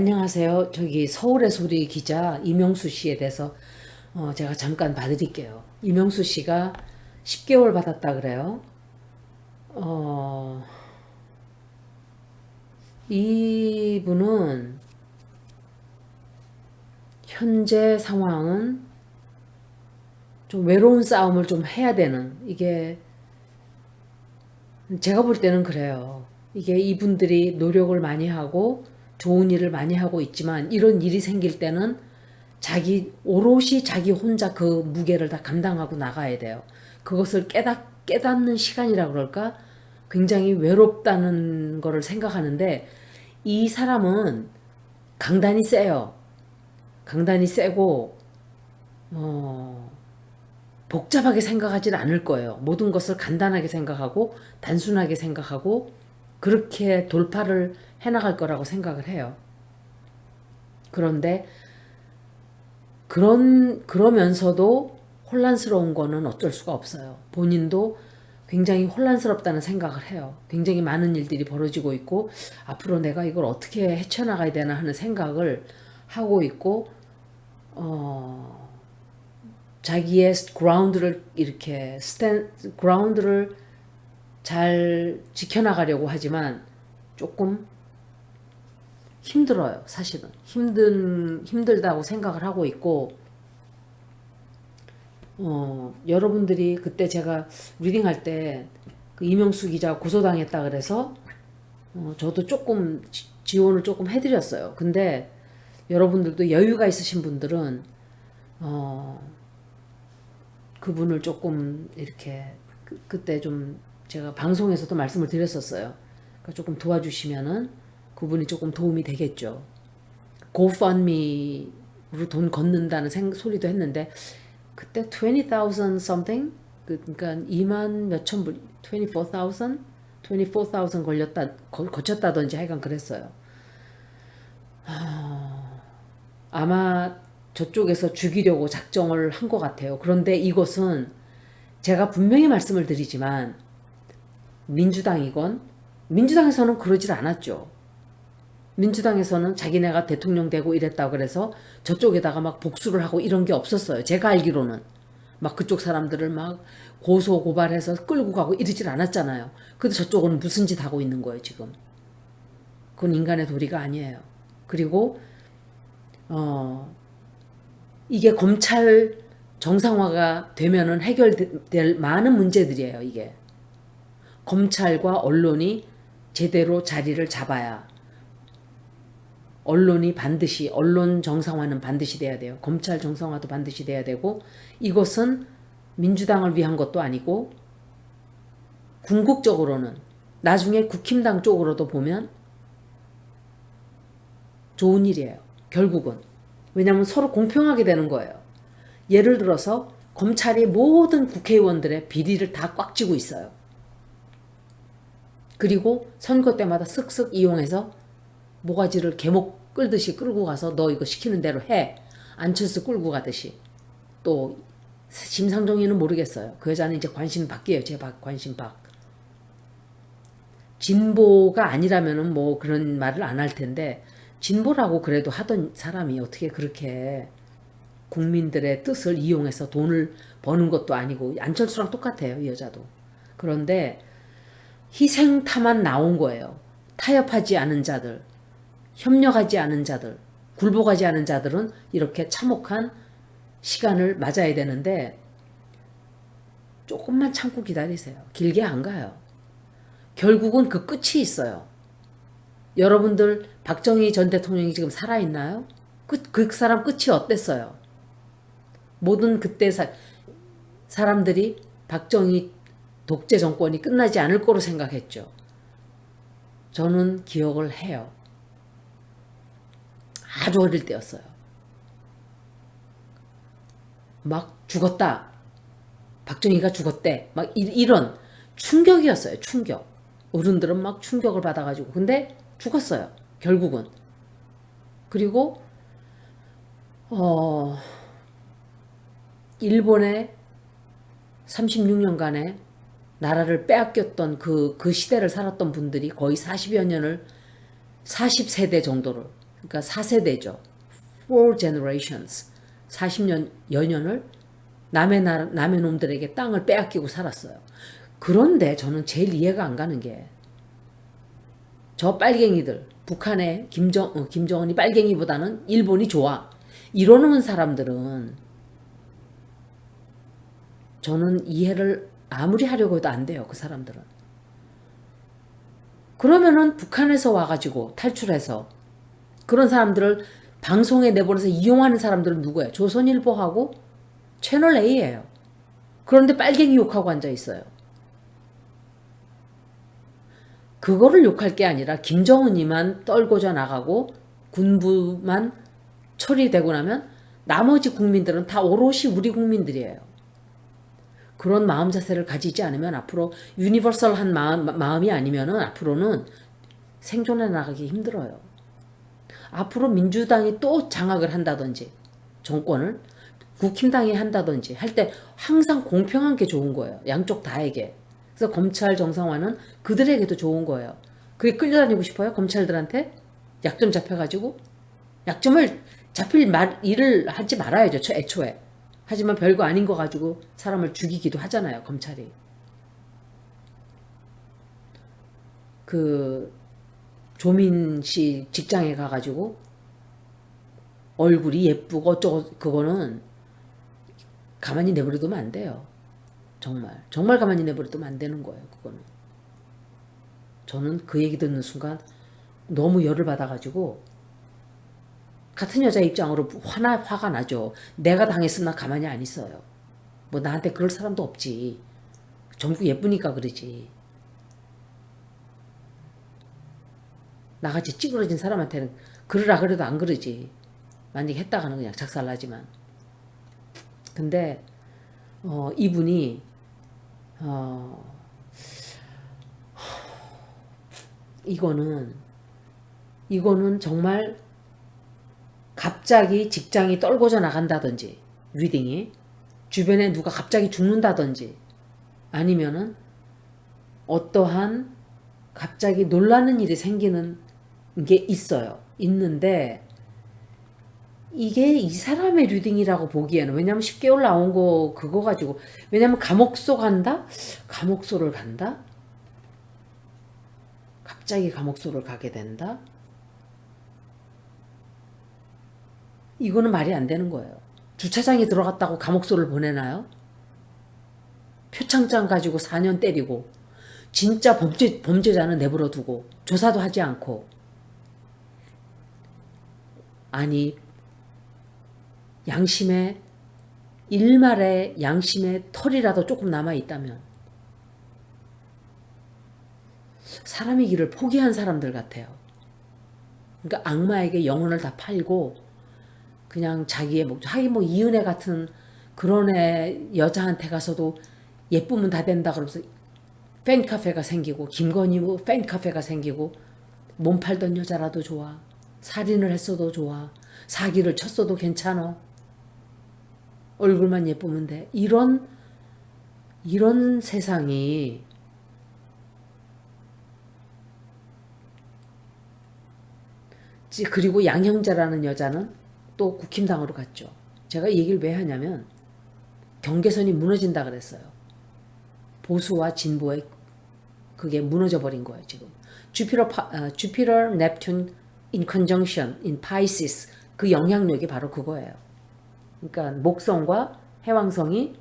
안녕하세요. 저기 서울의 소리 기자 이명수 씨에 대해서 제가 잠깐 봐드릴게요. 이명수 씨가 10개월 받았다 그래요. 어, 이분은 현재 상황은 좀 외로운 싸움을 좀 해야 되는, 이게 제가 볼 때는 그래요. 이게 이분들이 노력을 많이 하고 좋은 일을 많이 하고 있지만 이런 일이 생길 때는 오롯이 자기 혼자 그 무게를 다 감당하고 나가야 돼요. 그것을 깨닫는 시간이라 그럴까? 굉장히 외롭다는 거를 생각하는데 이 사람은 강단이 세요. 강단이 세고, 어, 복잡하게 생각하지는 않을 거예요. 모든 것을 간단하게 생각하고, 단순하게 생각하고, 그렇게 돌파를 해나갈 거라고 생각을 해요. 그런데 그러면서도 혼란스러운 거는 어쩔 수가 없어요. 본인도 굉장히 혼란스럽다는 생각을 해요. 굉장히 많은 일들이 벌어지고 있고, 앞으로 내가 이걸 어떻게 헤쳐나가야 되나 하는 생각을 하고 있고, 어, 자기의 그라운드를 잘 지켜나가려고 하지만 조금 힘들어요, 사실은. 힘들다고 생각을 하고 있고, 여러분들이 그때 제가 리딩할 때 그 이명수 기자 고소당했다 그래서 저도 조금 지원을 조금 해드렸어요. 근데 여러분들도 여유가 있으신 분들은 어, 그분을 조금 이렇게 그때 좀 제가 방송에서도 말씀을 드렸었어요. 그러니까 조금 도와주시면은 그분이 조금 도움이 되겠죠. 고펀미로 돈 걷는다는 소리도 했는데 그때 20,000 something, 그러니까 2만 몇천 불, 24,000 24,000 거쳤다든지 하여간 그랬어요. 아마 저쪽에서 죽이려고 작정을 한 것 같아요. 그런데 이것은 제가 분명히 말씀을 드리지만 민주당이건, 민주당에서는 그러질 않았죠. 민주당에서는 자기네가 대통령 되고 이랬다고 그래서 저쪽에다가 막 복수를 하고 이런 게 없었어요. 제가 알기로는. 막 그쪽 사람들을 막 고소 고발해서 끌고 가고 이러질 않았잖아요. 근데 저쪽은 무슨 짓 하고 있는 거예요, 지금. 그건 인간의 도리가 아니에요. 그리고 어 이게 검찰 정상화가 되면은 해결될 많은 문제들이에요, 이게. 검찰과 언론이 제대로 자리를 잡아야, 언론 정상화는 반드시 돼야 돼요. 검찰 정상화도 반드시 돼야 되고, 이것은 민주당을 위한 것도 아니고, 궁극적으로는, 나중에 국힘당 쪽으로도 보면 좋은 일이에요. 결국은. 왜냐하면 서로 공평하게 되는 거예요. 예를 들어서 검찰이 모든 국회의원들의 비리를 다 꽉 쥐고 있어요. 그리고 선거 때마다 쓱쓱 이용해서 모가지를 개목 끌듯이 끌고 가서 너 이거 시키는 대로 해. 안철수 끌고 가듯이. 또 심상정이는 모르겠어요. 그 여자는 이제 관심 밖이에요. 제 관심 밖. 진보가 아니라면은 뭐 그런 말을 안 할 텐데 진보라고 그래도 하던 사람이 어떻게 그렇게 국민들의 뜻을 이용해서 돈을 버는 것도 아니고 안철수랑 똑같아요. 이 여자도. 그런데 희생타만 나온 거예요. 타협하지 않은 자들, 협력하지 않은 자들, 굴복하지 않은 자들은 이렇게 참혹한 시간을 맞아야 되는데 조금만 참고 기다리세요. 길게 안 가요. 결국은 그 끝이 있어요. 여러분들 박정희 전 대통령이 지금 살아있나요? 그 사람 끝이 어땠어요? 모든 그때 사람들이 박정희 독재 정권이 끝나지 않을 거로 생각했죠. 저는 기억을 해요. 아주 어릴 때였어요. 막 죽었다. 박정희가 죽었대. 막 이런 충격이었어요. 충격. 어른들은 막 충격을 받아가지고. 근데 죽었어요. 결국은. 그리고 어, 일본의 36년간의 나라를 빼앗겼던 그 시대를 살았던 분들이 거의 40여 년을, 40세대 정도를 그러니까 4세대죠. 4 generations. 40년 여년을 남의 놈들에게 땅을 빼앗기고 살았어요. 그런데 저는 제일 이해가 안 가는 게 저 빨갱이들, 북한의 김정은이 빨갱이보다는 일본이 좋아. 이러는 사람들은 저는 이해를 아무리 하려고 해도 안 돼요. 그 사람들은. 그러면은 북한에서 와가지고 탈출해서 그런 사람들을 방송에 내보내서 이용하는 사람들은 누구예요? 조선일보하고 채널A예요. 그런데 빨갱이 욕하고 앉아 있어요. 그거를 욕할 게 아니라 김정은이만 떨궈져 나가고 군부만 처리되고 나면 나머지 국민들은 다 오롯이 우리 국민들이에요. 그런 마음 자세를 가지지 않으면 앞으로 유니버설한 마음이 아니면은 앞으로는 생존해 나가기 힘들어요. 앞으로 민주당이 또 장악을 한다든지 정권을 국힘당이 한다든지 할 때 항상 공평한 게 좋은 거예요. 양쪽 다에게. 그래서 검찰 정상화는 그들에게도 좋은 거예요. 그게 끌려다니고 싶어요? 검찰들한테? 약점 잡혀가지고? 약점을 잡힐 일을 하지 말아야죠. 애초에. 하지만 별거 아닌 거 가지고 사람을 죽이기도 하잖아요. 검찰이. 그 조민 씨 직장에 가가지고 얼굴이 예쁘고 어쩌고 그거는 가만히 내버려두면 안 돼요. 정말 가만히 내버려두면 안 되는 거예요. 그거는. 저는 그 얘기 듣는 순간 너무 열을 받아가지고 같은 여자 입장으로 화가 나죠. 내가 당했으면 나 가만히 안 있어요. 뭐 나한테 그럴 사람도 없지. 전부 예쁘니까 그러지. 나같이 찌그러진 사람한테는 그러라 그래도 안 그러지. 만약에 했다가는 그냥 작살나지만. 근데 이분이 이거는 정말 갑자기 직장이 떨궈져 나간다든지 위딩이 주변에 누가 갑자기 죽는다든지 아니면은 어떠한 갑자기 놀라는 일이 생기는 게 있어요. 있는데 이게 이 사람의 리딩이라고 보기에는 왜냐면 10개월 나온 거 그거 가지고 왜냐면 감옥소 간다? 감옥소를 간다? 갑자기 감옥소를 가게 된다? 이거는 말이 안 되는 거예요. 주차장에 들어갔다고 감옥소를 보내나요? 표창장 가지고 4년 때리고 진짜 범죄자는 내버려 두고 조사도 하지 않고 아니 양심에 일말의 양심의 털이라도 조금 남아있다면 사람의 길을 포기한 사람들 같아요. 그러니까 악마에게 영혼을 다 팔고 그냥 자기의 목적 하긴 뭐 이은혜 같은 그런 애 여자한테 가서도 예쁘면 다 된다 그러면서 팬카페가 생기고 김건희 뭐 팬카페가 생기고 몸 팔던 여자라도 좋아 살인을 했어도 좋아 사기를 쳤어도 괜찮아 얼굴만 예쁘면 돼 이런 세상이 그리고 양형자라는 여자는 또 국힘당으로 갔죠. 제가 이 얘기를 왜 하냐면 경계선이 무너진다 그랬어요. 보수와 진보의 그게 무너져 버린 거예요. 지금 Jupiter, Neptune in conjunction in Pisces 그 영향력이 바로 그거예요. 그러니까 목성과 해왕성이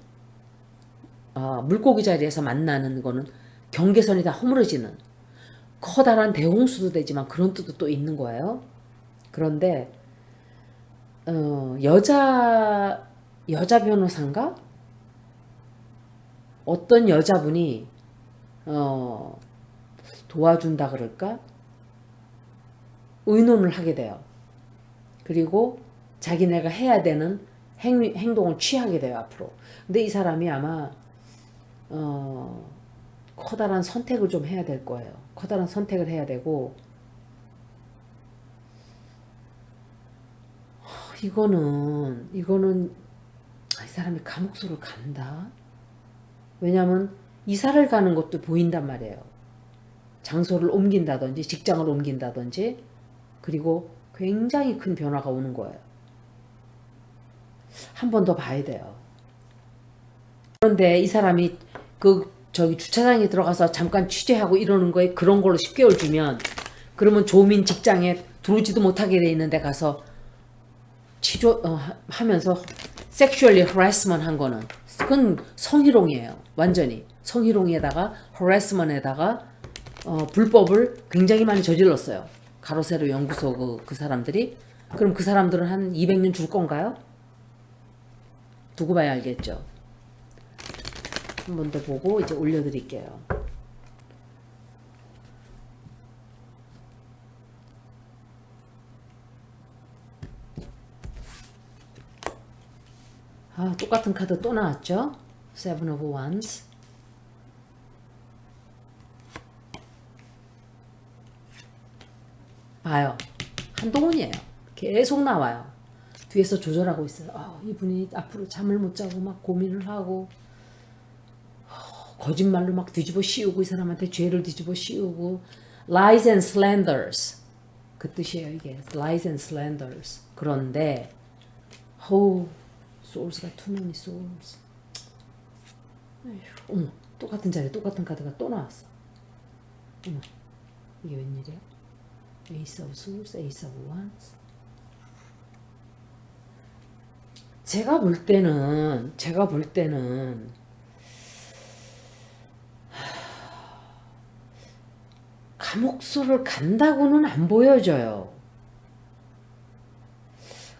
물고기 자리에서 만나는 거는 경계선이 다 허물어지는 커다란 대홍수도 되지만 그런 뜻도 또 있는 거예요. 그런데 여자 변호사인가? 어떤 여자분이 도와준다 그럴까? 의논을 하게 돼요. 그리고 자기네가 해야 되는 행동을 취하게 돼요, 앞으로. 근데 이 사람이 아마 커다란 선택을 좀 해야 될 거예요. 커다란 선택을 해야 되고 이거는 이 사람이 감옥소를 간다? 왜냐면 이사를 가는 것도 보인단 말이에요. 장소를 옮긴다든지 직장을 옮긴다든지 그리고 굉장히 큰 변화가 오는 거예요. 한 번 더 봐야 돼요. 그런데 이 사람이 저기 주차장에 들어가서 잠깐 취재하고 이러는 거에 그런 걸로 10개월 주면, 그러면 조민 직장에 들어오지도 못하게 돼 있는데 가서 하면서 섹슈얼리 harassment 한 거는, 그건 성희롱이에요. 완전히 성희롱에다가 harassment에다가 불법을 굉장히 많이 저질렀어요. 가로세로 연구소 그 사람들이. 그럼 그 사람들은 한 200년 줄 건가요? 두고 봐야 알겠죠. 한 번 더 보고 이제 올려드릴게요. 똑같은 카드 또 나왔죠? Seven of Wands. 봐요. 한동훈이에요. 계속 나와요. 뒤에서 조절하고 있어요. 이분이 앞으로 잠을 못 자고 막 고민을 하고, 거짓말로 막 뒤집어 씌우고, 이 사람한테 죄를 뒤집어 씌우고, lies and slanders. 그 뜻이에요, 이게. lies and slanders. 그런데, souls가 too many souls. 어머, 똑같은 자리에 똑같은 카드가 또 나왔어. 어머, 이게 웬일이야? Ace of Swords, Ace of Wands. 제가 볼 때는 감옥소를 간다고는 안 보여져요.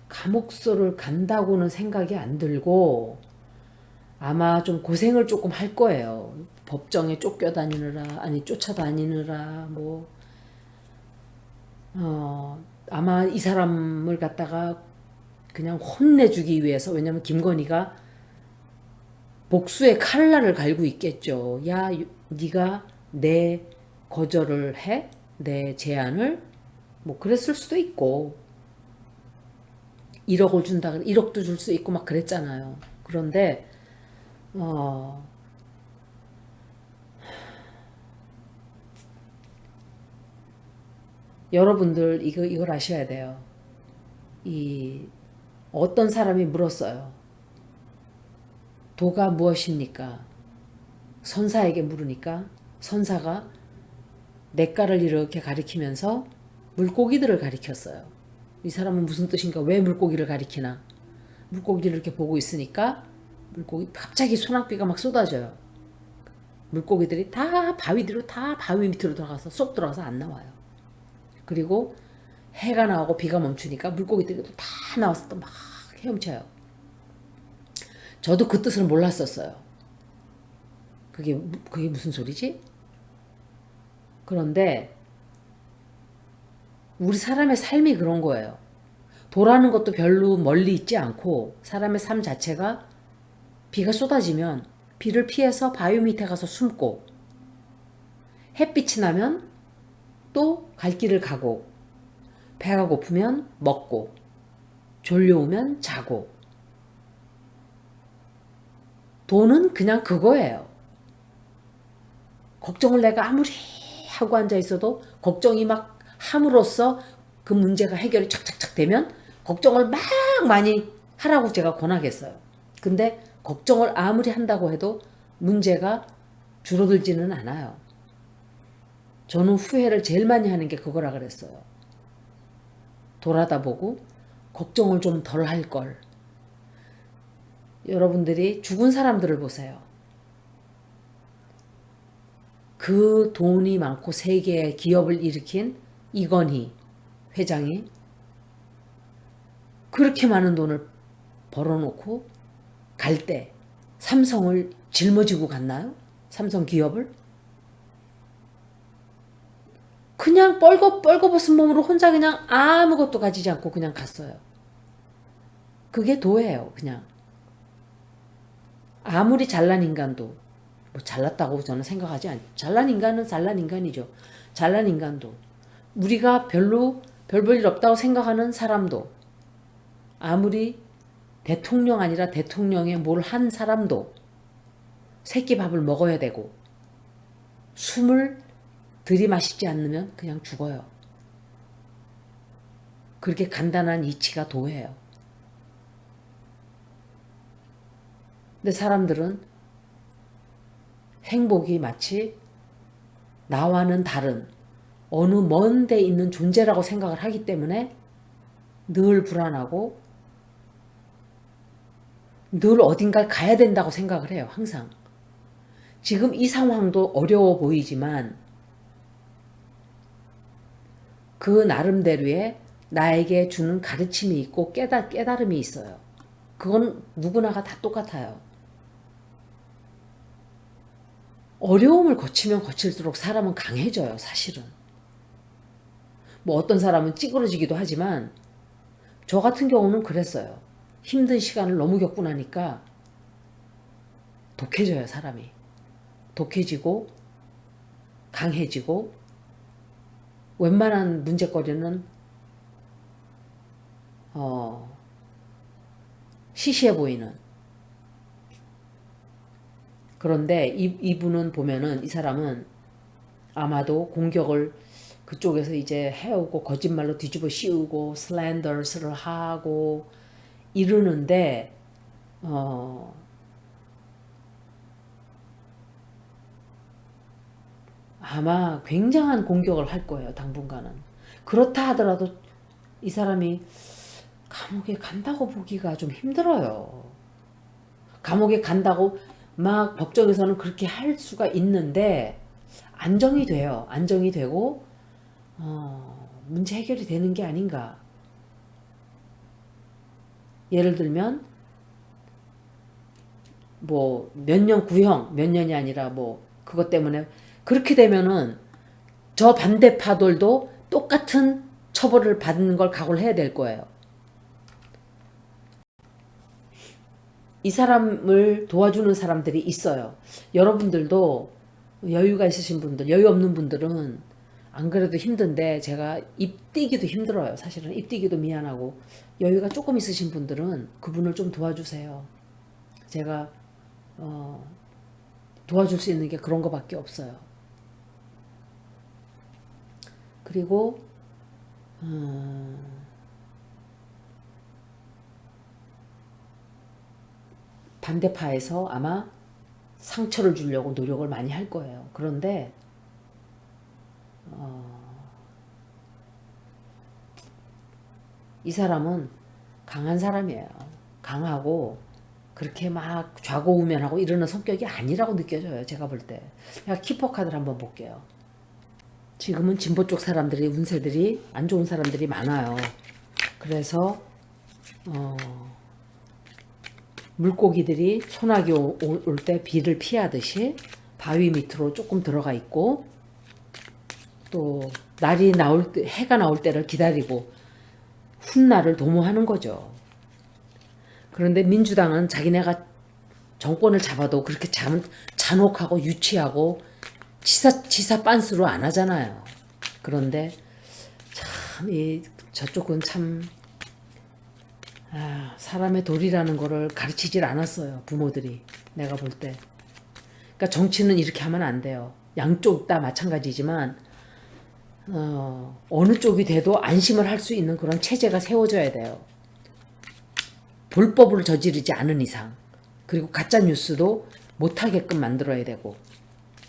감옥소를 간다고는 생각이 안 들고, 아마 좀 고생을 조금 할 거예요. 법정에 쫓겨다니느라, 아니 쫓아다니느라, 아마 이 사람을 갖다가 그냥 혼내주기 위해서, 왜냐면 김건희가 복수의 칼날을 갈고 있겠죠. 야, 네가 내 거절을 해? 내 제안을? 그랬을 수도 있고, 1억을 준다, 1억도 줄 수 있고 막 그랬잖아요. 그런데 여러분들 이걸 아셔야 돼요. 어떤 사람이 물었어요. 도가 무엇입니까? 선사에게 물으니까 선사가 냇가를 이렇게 가리키면서 물고기들을 가리켰어요. 이 사람은 무슨 뜻인가? 왜 물고기를 가리키나? 물고기를 이렇게 보고 있으니까 갑자기 소낙비가 막 쏟아져요. 물고기들이 다 바위 밑으로 들어가서 쏙 들어가서 안 나와요. 그리고 해가 나오고 비가 멈추니까 물고기들이 또 다 나와서 또 막 헤엄쳐요. 저도 그 뜻을 몰랐었어요. 그게 무슨 소리지? 그런데 우리 사람의 삶이 그런 거예요. 도라는 것도 별로 멀리 있지 않고, 사람의 삶 자체가 비가 쏟아지면 비를 피해서 바위 밑에 가서 숨고, 햇빛이 나면 또 갈 길을 가고, 배가 고프면 먹고, 졸려오면 자고. 돈은 그냥 그거예요. 걱정을 내가 아무리 하고 앉아 있어도 걱정이 막 함으로써 그 문제가 해결이 착착착 되면 걱정을 막 많이 하라고 제가 권하겠어요. 근데 걱정을 아무리 한다고 해도 문제가 줄어들지는 않아요. 저는 후회를 제일 많이 하는 게 그거라 그랬어요. 돌아다 보고 걱정을 좀 덜 할 걸. 여러분들이 죽은 사람들을 보세요. 그 돈이 많고 세계의 기업을 일으킨 이건희 회장이 그렇게 많은 돈을 벌어놓고 갈 때 삼성을 짊어지고 갔나요? 삼성 기업을? 그냥 뻘거벗은 몸으로 혼자 그냥 아무것도 가지지 않고 그냥 갔어요. 그게 도예요, 그냥. 아무리 잘난 인간도, 잘났다고 저는 생각하지 않죠. 잘난 인간은 잘난 인간이죠. 잘난 인간도, 우리가 별로 별 볼 일 없다고 생각하는 사람도, 아무리 대통령 아니라 대통령에 뭘 한 사람도 새끼 밥을 먹어야 되고, 숨을 들이마시지 않으면 그냥 죽어요. 그렇게 간단한 이치가 도해요. 근데 사람들은 행복이 마치 나와는 다른 어느 먼 데 있는 존재라고 생각을 하기 때문에 늘 불안하고 늘 어딘가 가야 된다고 생각을 해요. 항상. 지금 이 상황도 어려워 보이지만 그 나름대로의 나에게 주는 가르침이 있고 깨달음이 있어요. 그건 누구나가 다 똑같아요. 어려움을 거치면 거칠수록 사람은 강해져요, 사실은. 뭐 어떤 사람은 찌그러지기도 하지만 저 같은 경우는 그랬어요. 힘든 시간을 너무 겪고 나니까 독해져요, 사람이. 독해지고 강해지고 웬만한 문제거리는 시시해 보이는. 그런데 이분은 보면은 이 사람은 아마도 공격을 그쪽에서 이제 해오고 거짓말로 뒤집어 씌우고 슬렌더스를 하고 이러는데 아마 굉장한 공격을 할 거예요. 당분간은. 그렇다 하더라도 이 사람이 감옥에 간다고 보기가 좀 힘들어요. 감옥에 간다고 막 법정에서는 그렇게 할 수가 있는데 안정이 돼요. 안정이 되고 문제 해결이 되는 게 아닌가. 예를 들면 뭐 몇 년 구형, 몇 년이 아니라 뭐 그것 때문에 그렇게 되면은 저 반대파들도 똑같은 처벌을 받는 걸 각오를 해야 될 거예요. 이 사람을 도와주는 사람들이 있어요. 여러분들도 여유가 있으신 분들, 여유 없는 분들은 안 그래도 힘든데 제가 입 띄기도 힘들어요. 사실은 입 띄기도 미안하고 여유가 조금 있으신 분들은 그분을 좀 도와주세요. 제가 도와줄 수 있는 게 그런 거밖에 없어요. 그리고 반대파에서 아마 상처를 주려고 노력을 많이 할 거예요. 그런데 이 사람은 강한 사람이에요. 강하고 그렇게 막 좌고우면하고 이러는 성격이 아니라고 느껴져요. 제가 볼 때. 제가 키퍼 카드를 한번 볼게요. 지금은 진보 쪽 사람들이 운세들이 안 좋은 사람들이 많아요. 그래서 물고기들이 소나기 올 때 비를 피하듯이 바위 밑으로 조금 들어가 있고 또 날이 나올 때 해가 나올 때를 기다리고 훗날을 도모하는 거죠. 그런데 민주당은 자기네가 정권을 잡아도 그렇게 잔혹하고 유치하고 지사 빤스로 안 하잖아요. 그런데 참 저쪽은 참 사람의 도리라는 거를 가르치질 않았어요. 부모들이. 내가 볼 때. 그러니까 정치는 이렇게 하면 안 돼요. 양쪽 다 마찬가지지만 어느 쪽이 돼도 안심을 할 수 있는 그런 체제가 세워져야 돼요. 불법을 저지르지 않은 이상. 그리고 가짜 뉴스도 못하게끔 만들어야 되고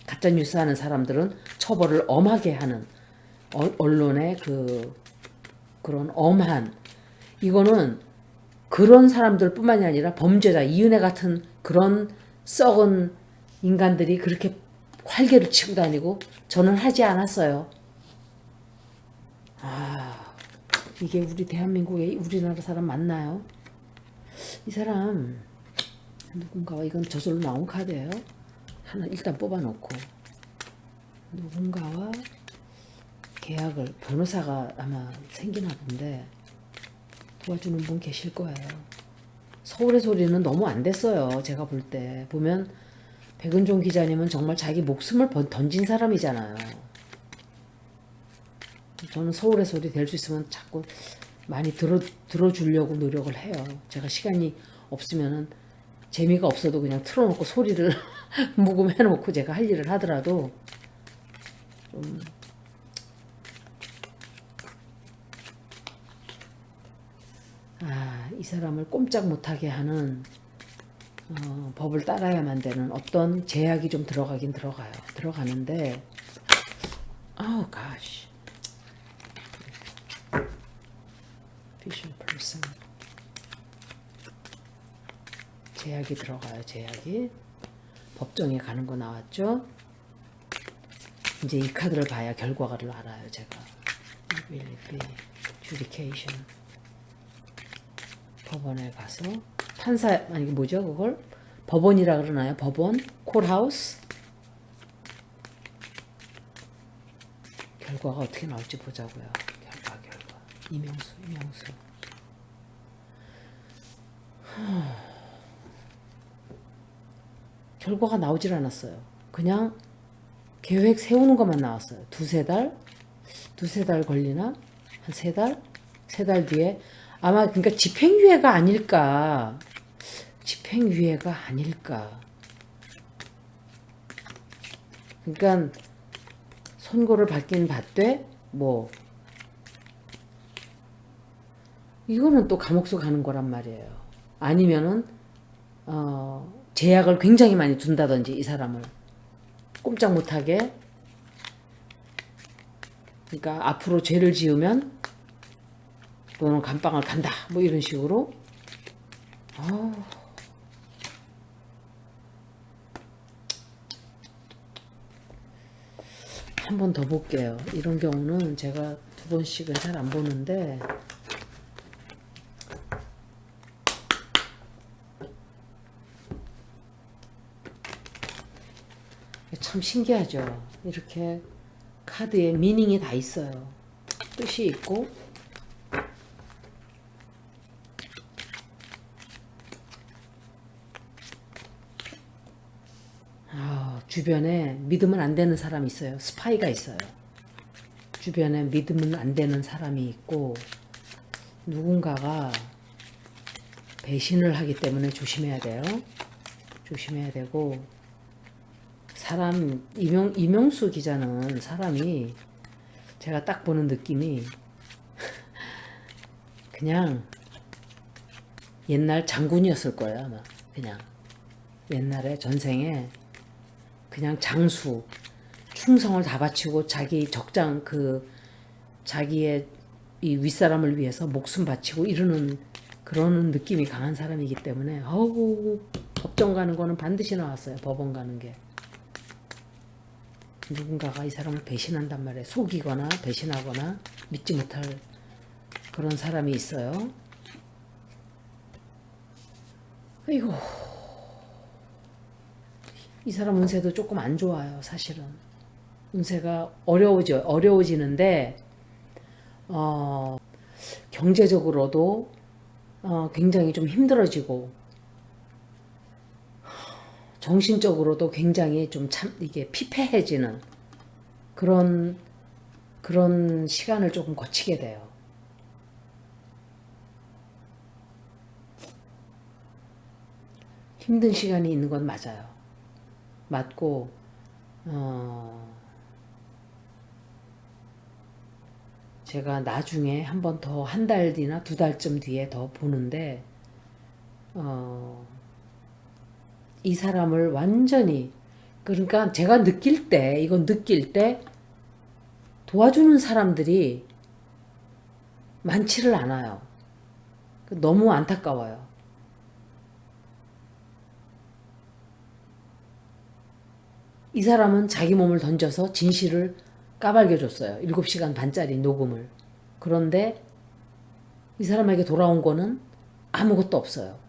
가짜 뉴스 하는 사람들은 처벌을 엄하게 하는 언론의 그런 엄한 이거는 그런 사람들 뿐만이 아니라 범죄자 이은혜 같은 그런 썩은 인간들이 그렇게 활개를 치고 다니고 저는 하지 않았어요. 이게 우리 대한민국의 우리나라 사람 맞나요? 이 사람 누군가와 이건 저절로 나온 카드예요. 하나 일단 뽑아놓고 누군가와 계약을 변호사가 아마 생기나 본데 도와주는 분 계실 거예요. 서울의 소리는 너무 안 됐어요. 제가 볼 때 보면 백은종 기자님은 정말 자기 목숨을 던진 사람이잖아요. 저는 서울의 소리 될 수 있으면 자꾸 많이 들어주려고 노력을 해요. 제가 시간이 없으면은 재미가 없어도 그냥 틀어놓고 소리를 묵음해놓고 제가 할 일을 하더라도 좀 이 사람을 꼼짝 못하게 하는 법을 따라야만 되는 어떤 제약이 좀 들어가긴 들어가는데 gosh. Efficient person. 제약이 들어가요. 제약이. 법정에 가는 거 나왔죠. 이제 이 카드를 봐야 결과를 알아요. 제가. Ability, Adjudication. 법원에 가서 판사, 아니 이게 뭐죠 그걸? 법원이라 그러나요? 법원? 콜하우스? 결과가 어떻게 나올지 보자고요. 결과. 이명수. 결과가 나오질 않았어요. 그냥 계획 세우는 것만 나왔어요. 두세 달 걸리나? 한 세 달? 세 달 뒤에 아마 그러니까 집행유예가 아닐까. 그러니까 선고를 받긴 받되 뭐 이거는 또 감옥수 가는 거란 말이에요. 아니면은 제약을 굉장히 많이 둔다든지 이 사람을 꼼짝 못하게. 그러니까 앞으로 죄를 지으면 너는 감방을 간다. 뭐 이런 식으로. 한 번 더 볼게요. 이런 경우는 제가 두 번씩은 잘 안 보는데 참 신기하죠. 이렇게 카드에 미닝이 다 있어요. 뜻이 있고 주변에 믿으면 안 되는 사람이 있어요. 스파이가 있어요. 주변에 믿으면 안 되는 사람이 있고 누군가가 배신을 하기 때문에 조심해야 돼요. 조심해야 되고 사람 이명수 기자는 사람이 제가 딱 보는 느낌이 그냥 옛날 장군이었을 거예요. 아마 그냥 옛날에 전생에 그냥 장수 충성을 다 바치고 자기 적장 자기의 이 윗사람을 위해서 목숨 바치고 이러는 그런 느낌이 강한 사람이기 때문에 법정 가는 거는 반드시 나왔어요. 법원 가는 게. 누군가가 이 사람을 배신한단 말이에요. 속이거나 배신하거나 믿지 못할 그런 사람이 있어요. 아이고, 이 사람 운세도 조금 안 좋아요. 사실은 운세가 어려워지는데 경제적으로도 굉장히 좀 힘들어지고 정신적으로도 굉장히 좀 이게 피폐해지는 그런 시간을 조금 거치게 돼요. 힘든 시간이 있는 건 맞아요. 맞고 제가 나중에 한 번 더 한 달 뒤나 두 달쯤 뒤에 더 보는데 이 사람을 완전히 그러니까 제가 느낄 때 도와주는 사람들이 많지를 않아요. 너무 안타까워요. 이 사람은 자기 몸을 던져서 진실을 까발겨줬어요. 7시간 반짜리 녹음을. 그런데 이 사람에게 돌아온 거는 아무것도 없어요.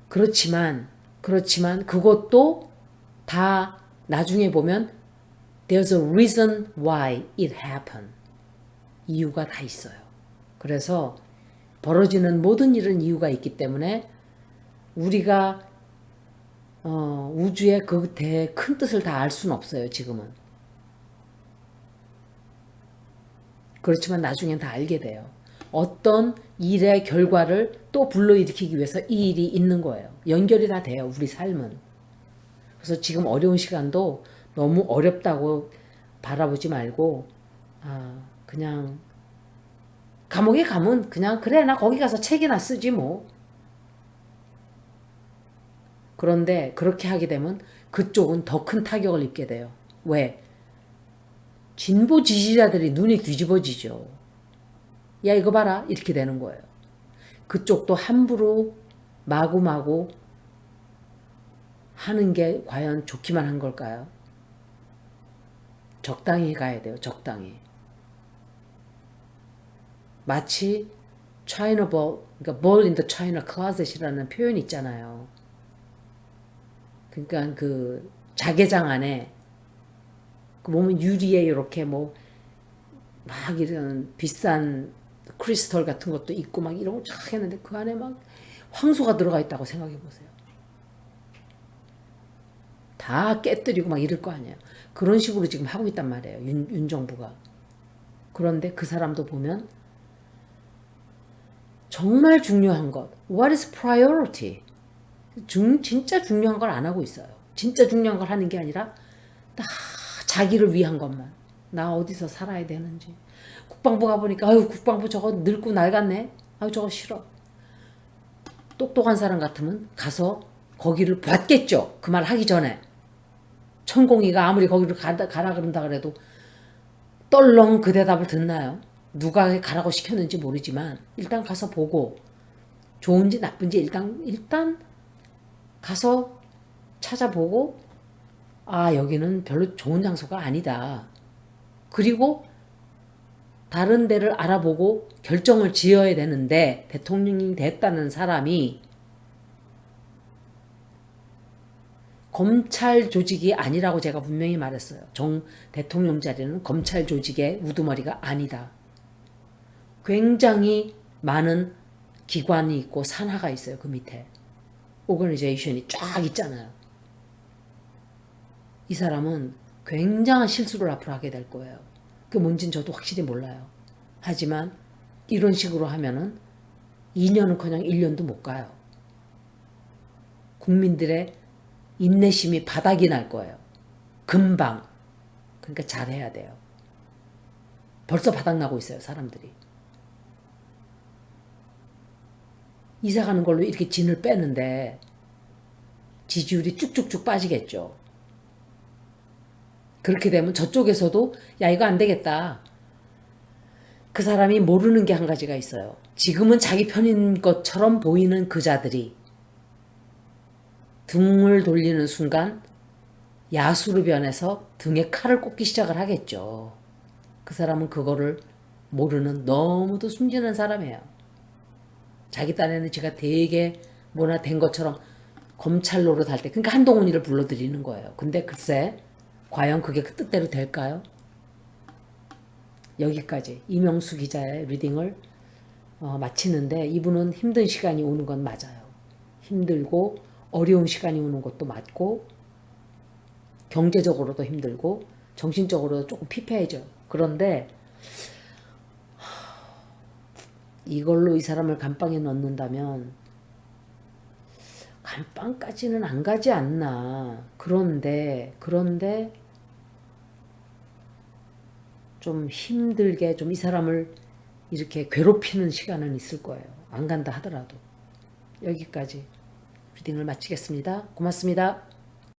그렇지만 그것도 다 나중에 보면 there's a reason why it happened. 이유가 다 있어요. 그래서 벌어지는 모든 일은 이유가 있기 때문에 우리가 우주의 그 큰 뜻을 다 알 수는 없어요. 지금은. 그렇지만 나중엔 다 알게 돼요. 어떤 일의 결과를 또 불러일으키기 위해서 이 일이 있는 거예요. 연결이 다 돼요. 우리 삶은. 그래서 지금 어려운 시간도 너무 어렵다고 바라보지 말고 그냥 감옥에 가면 그냥 그래 나 거기 가서 책이나 쓰지 뭐. 그런데 그렇게 하게 되면 그쪽은 더 큰 타격을 입게 돼요. 왜? 진보 지지자들이 눈이 뒤집어지죠. 야 이거 봐라 이렇게 되는 거예요. 그쪽도 함부로 마구마구 하는 게 과연 좋기만 한 걸까요? 적당히 가야 돼요. 적당히. 마치 China ball, 그러니까 ball in the China closet이라는 표현이 있잖아요. 그러니까 그 자개장 안에 그 보면 유리에 이렇게 뭐 막 이런 비싼 크리스털 같은 것도 있고 막 이런 거 쫙 했는데 그 안에 막 황소가 들어가 있다고 생각해 보세요. 다 깨뜨리고 막 이럴 거 아니에요. 그런 식으로 지금 하고 있단 말이에요. 윤 정부가. 그런데 그 사람도 보면 정말 중요한 것. What is priority? 진짜 중요한 걸 안 하고 있어요. 진짜 중요한 걸 하는 게 아니라 다 자기를 위한 것만. 나 어디서 살아야 되는지. 국방부 가보니까 아유 국방부 저거 늙고 낡았네. 아유 저거 싫어. 똑똑한 사람 같으면 가서 거기를 봤겠죠. 그 말 하기 전에. 천공이가 아무리 거기를 가라 그런다 그래도 떨렁 그 대답을 듣나요? 누가 가라고 시켰는지 모르지만 일단 가서 보고 좋은지 나쁜지 일단 가서 찾아보고 아 여기는 별로 좋은 장소가 아니다. 그리고 다른 데를 알아보고 결정을 지어야 되는데 대통령이 됐다는 사람이 검찰 조직이 아니라고 제가 분명히 말했어요. 대통령 자리는 검찰 조직의 우두머리가 아니다. 굉장히 많은 기관이 있고 산하가 있어요. 그 밑에. 오거니제이션이 쫙 있잖아요. 이 사람은 굉장한 실수를 앞으로 하게 될 거예요. 그게 뭔진 저도 확실히 몰라요. 하지만 이런 식으로 하면은 2년은커녕 1년도 못 가요. 국민들의 인내심이 바닥이 날 거예요. 금방. 그러니까 잘해야 돼요. 벌써 바닥나고 있어요. 사람들이. 이사 가는 걸로 이렇게 진을 빼는데 지지율이 쭉쭉쭉 빠지겠죠. 그렇게 되면 저쪽에서도 야 이거 안 되겠다. 그 사람이 모르는 게 한 가지가 있어요. 지금은 자기 편인 것처럼 보이는 그 자들이 등을 돌리는 순간 야수로 변해서 등에 칼을 꽂기 시작을 하겠죠. 그 사람은 그거를 모르는 너무도 순진한 사람이에요. 자기 딴에는 지가 되게 뭐나 된 것처럼 검찰 노릇할 때 그러니까 한동훈이를 불러들이는 거예요. 근데 글쎄 과연 그게 그 뜻대로 될까요? 여기까지 이명수 기자의 리딩을 마치는데 이분은 힘든 시간이 오는 건 맞아요. 힘들고 어려운 시간이 오는 것도 맞고 경제적으로도 힘들고 정신적으로도 조금 피폐해져. 그런데 이걸로 이 사람을 감방에 넣는다면 감방까지는 안 가지 않나. 그런데 좀 힘들게 좀 이 사람을 이렇게 괴롭히는 시간은 있을 거예요. 안 간다 하더라도. 여기까지 리딩을 마치겠습니다. 고맙습니다.